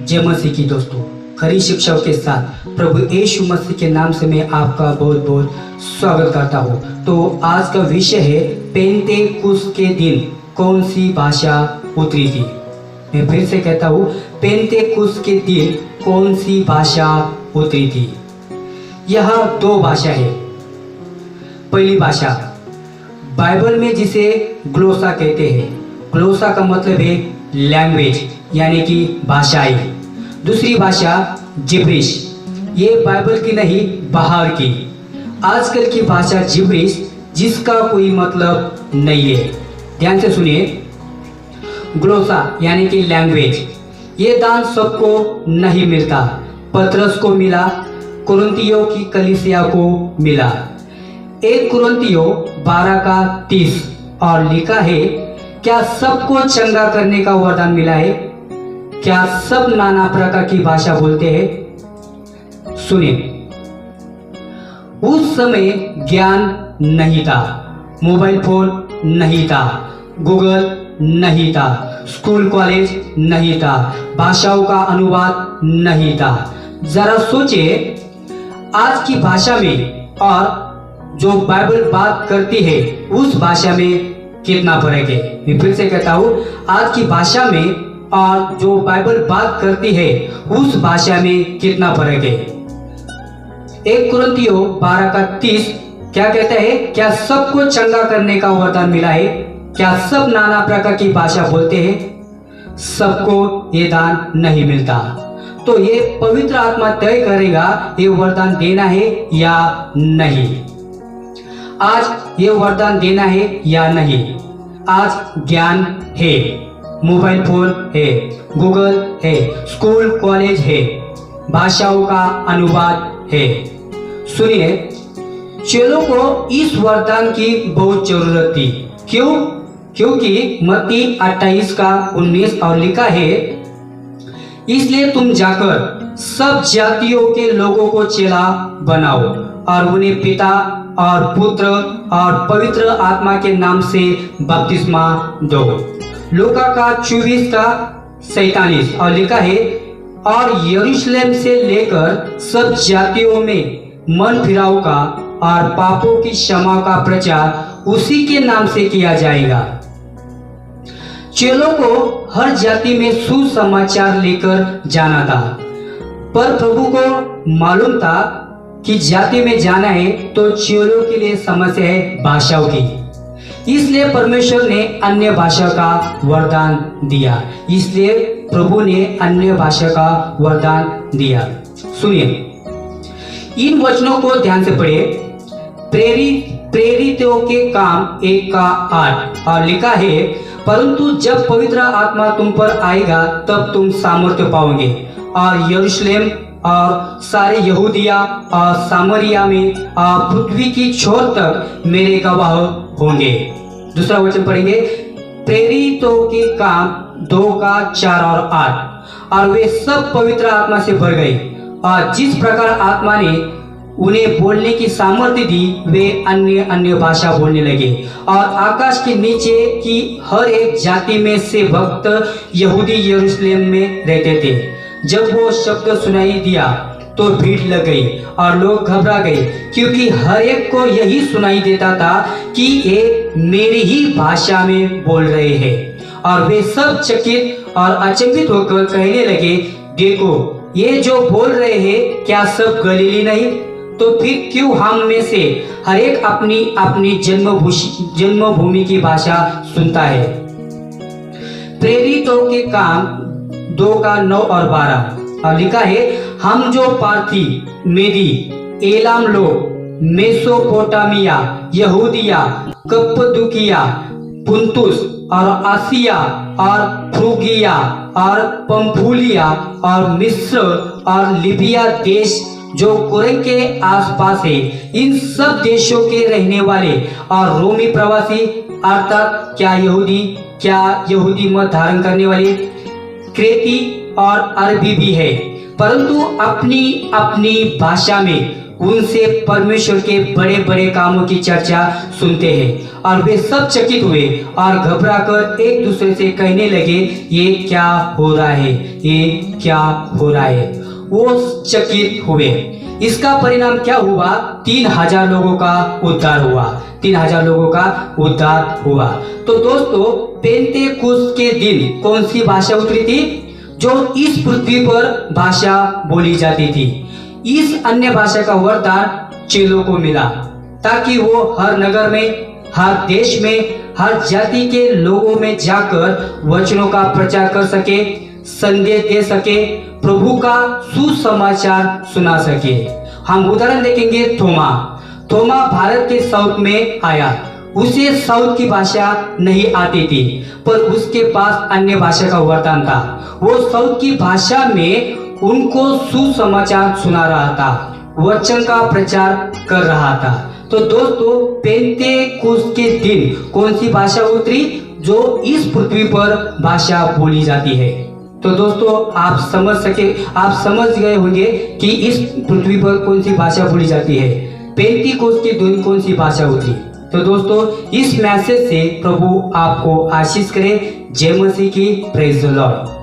जय मसीह की दोस्तों, खरी शिक्षाओं के साथ प्रभु यीशु मसीह के नाम से मैं आपका बहुत बहुत स्वागत करता हूँ। तो आज का विषय है पेंतेकुस्त के दिन कौन सी भाषा उतरी थी। मैं फिर से कहता हूँ, पेंतेकुस्त के दिन कौन सी भाषा उतरी थी। यह दो भाषा है। पहली भाषा बाइबल में जिसे ग्लोसा कहते हैं। ग्लोसा का मतलब है लैंग्वेज यानी कि भाषाएं। दूसरी भाषा जिब्रिश, ये बाइबल की नहीं बाहर की आजकल की भाषा जिब्रिश, जिसका कोई मतलब नहीं है। ध्यान से सुनिए, ग्लोसा यानी कि लैंग्वेज, ये दान सबको नहीं मिलता। पतरस को मिला, कुरिन्थियों की कलीसिया को मिला। 1 कुरिन्थियों 12:30 और लिखा है, क्या सबको चंगा करने का वरदान मिला है? क्या सब नाना प्रकार की भाषा बोलते हैं? सुनिए, उस समय ज्ञान नहीं था, मोबाइल फोन नहीं था, गूगल नहीं था, स्कूल कॉलेज नहीं था, भाषाओं का अनुवाद नहीं था। जरा सोचिए, आज की भाषा में और जो बाइबल बात करती है उस भाषा में कितना फर्क है। मैं फिर से कहता हूँ, आज की भाषा में और जो बाइबल बात करती है उस भाषा में कितना फर्क है। 1 कुरिन्थियों 12:30 क्या कहता है? क्या सबको चंगा करने का वरदान मिला है? क्या सब नाना प्रकार की भाषा बोलते हैं? सबको ये दान नहीं मिलता। तो ये पवित्र आत्मा तय करेगा ये वरदान देना है या नहीं। आज ये वरदान देना है या नहीं। आज ज्ञान है, मोबाइल फोन है, गूगल है, स्कूल कॉलेज है, भाषाओं का अनुवाद है। सुनिए, चेलों को इस वरदान की बहुत जरूरत थी। क्यों? क्योंकि मत्ती 28:19 और लिखा है, इसलिए तुम जाकर सब जातियों के लोगों को चेला बनाओ और उन्हें पिता और पुत्र और पवित्र आत्मा के नाम से बपतिस्मा दो। लूका का 24:47 और लिखा है, और यरूशलेम से लेकर सब जातियों में मन फिराव का और पापों की क्षमा का प्रचार उसी के नाम से किया जाएगा। चेलों को हर जाति में सुसमाचार लेकर जाना था, पर प्रभु को मालूम था कि जाति में जाना है तो चेलों के लिए समस्या है भाषाओं की। इसलिए परमेश्वर ने अन्य भाषा का वरदान दिया। इसलिए प्रभु ने अन्य भाषा का वरदान दिया। सुनिए, इन वचनों को ध्यान से पढ़िए। प्रेरितों के काम 1:8 और लिखा है, परंतु जब पवित्र आत्मा तुम पर आएगा तब तुम सामर्थ्य पाओगे और यरूशलेम और सारे यहूदिया और सामरिया में और पृथ्वी की छोर तक मेरे गवाह होंगे। दूसरा वचन पढ़ेंगे, प्रेरितों के काम 2:4 और 8 और वे सब पवित्र आत्मा से भर गए और जिस प्रकार आत्मा ने उन्हें बोलने की सामर्थ्य दी वे अन्य भाषा बोलने लगे। और आकाश के नीचे की हर एक जाति में से भक्त यहूदी यरूशलेम में रहते थे। जब वो शब्द सुनाई दिया तो भीड़ लग गई और लोग घबरा गए, क्योंकि हर एक को यही सुनाई देता था कि ये मेरी ही भाषा में बोल रहे हैं। और वे सब चकित और अचंभित होकर कहने लगे, देखो, ये जो बोल रहे हैं क्या सब गलीली नहीं? तो फिर क्यों हम में से हर एक अपनी अपनी जन्मभूमि की भाषा सुनता है? प्रेरितों के काम 2:9 और 12 और लिखा है, हम जो पार्थी, मेदी, एलाम लोग, मेसोपोटामिया, यहूदिया, कप्पदूकिया, पुंतुस और आसिया और फ्रूगिया और पंफूलिया और मिस्र और लिबिया देश जो कुरैन के आसपास है, इन सब देशों के रहने वाले और रोमी प्रवासी, अर्थात क्या यहूदी मत धारण करने वाले, क्रेती और अरबी भी है, परंतु अपनी अपनी भाषा में उनसे परमेश्वर के बड़े बड़े कामों की चर्चा सुनते हैं और वे सब चकित हुए और घबराकर एक दूसरे से कहने लगे, ये क्या हो रहा है, ये क्या हो रहा है। वो चकित हुए। इसका परिणाम क्या हुआ? 3000 लोगों का उद्धार हुआ। 3000 लोगों का उद्धार हुआ। तो दोस्तों, पेंतेकुस्त के दिन कौन सी भाषा उतरी थी? जो इस पृथ्वी पर भाषा बोली जाती थी। इस अन्य भाषा का वरदान चेलों को मिला ताकि वो हर नगर में, हर देश में, हर जाति के लोगों में जाकर वचनों का प्रचार कर सके, संदेश दे सके, प्रभु का सुसमाचार सुना सके। हम उदाहरण देखेंगे थोमा। थोमा भारत के साउथ में आया। उसे साउथ की भाषा नहीं आती थी, पर उसके पास अन्य भाषा का वरदान था। वो साउथ की भाषा में उनको सुसमाचार सुना रहा था, वचन का प्रचार कर रहा था। तो दोस्तों, पेंतेकुस्त के दिन कौन सी भाषा उतरी? जो इस पृथ्वी पर भाषा बोली जाती है। तो दोस्तों, आप समझ गए होंगे कि इस पृथ्वी पर कौन सी भाषा बोली जाती है। पेंतेकुस्त के दिन कौन सी भाषा उतरी। तो दोस्तों, इस मैसेज से प्रभु आपको आशीष करे। जय मसीह की। Praise the Lord.